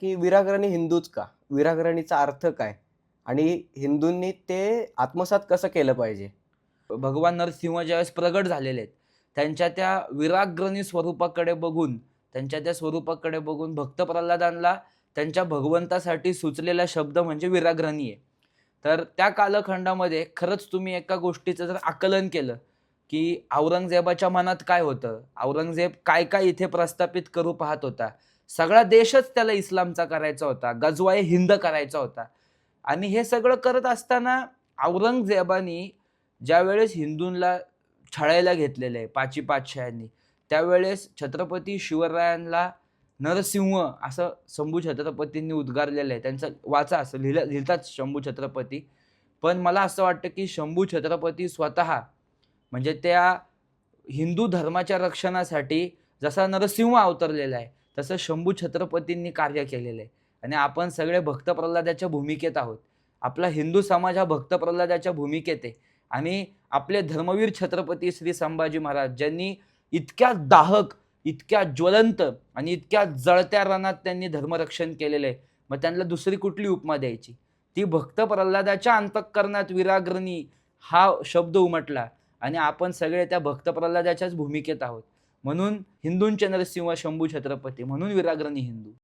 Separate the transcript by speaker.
Speaker 1: की विराग्रणी हिंदूच का? विराग्रणीचा अर्थ काय? आणि हिंदूंनी ते आत्मसात कसं केलं पाहिजे?
Speaker 2: भगवान नरसिंह ज्यावेळेस प्रगट झालेले आहेत, त्यांच्या त्या विराग्रणी स्वरूपाकडे बघून, त्यांच्या त्या स्वरूपाकडे बघून भक्त प्रल्हादांना त्यांच्या भगवंतासाठी सुचलेला शब्द म्हणजे विराग्रणी आहे. तर त्या कालखंडामध्ये खरंच तुम्ही एका गोष्टीचं जर आकलन केलं, की औरंगजेबाच्या मनात काय होतं? औरंगजेब काय-काय इथे प्रस्थापित करू पाहत होता. सगळा देशच त्याला इस्लामचा करायचा होता. गजवाए हिंद करायचा होता. आणि हे सगळं करत असताना औरंगजेबानी ज्यावेळेस हिंदूंना छळायला घेतलेलं आहे पाची पातशाह्यांनी, त्यावेळेस छत्रपती शिवरायांना नरसिंह असं शंभू छत्रपतींनी उद्गारलेलं आहे. त्यांचं वाचा असं लिहितात शंभू छत्रपती. पण मला असं वाटतं, की शंभू छत्रपती स्वतः म्हणजे त्या हिंदू धर्माच्या रक्षणासाठी जसा नरसिंह अवतरलेला आहे, तसं शंभू छत्रपतींनी कार्य केलेलं आहे. आणि आपण सगळे भक्त प्रल्हादाच्या भूमिकेत आहोत. आपला हिंदू समाज हा भक्त प्रल्हादाच्या भूमिकेत आहे. आणि आपले धर्मवीर छत्रपती श्री संभाजी महाराज ज्यांनी इतक्या दाहक, इतक्या ज्वलंत आणि इतक्या जळत्या रणात त्यांनी धर्मरक्षण केलेलं आहे. मग त्यांना दुसरी कुठली उपमा द्यायची? ती भक्त प्रल्हादाच्या अंतःकरणात विराग्रणी हा शब्द उमटला आणि आपण सगळे त्या भक्त प्रल्हादाच्याच भूमिकेत आहोत. म्हणून हिंदूंचे नरसिंह शंभू छत्रपती म्हणून विराग्रणी हिंदू.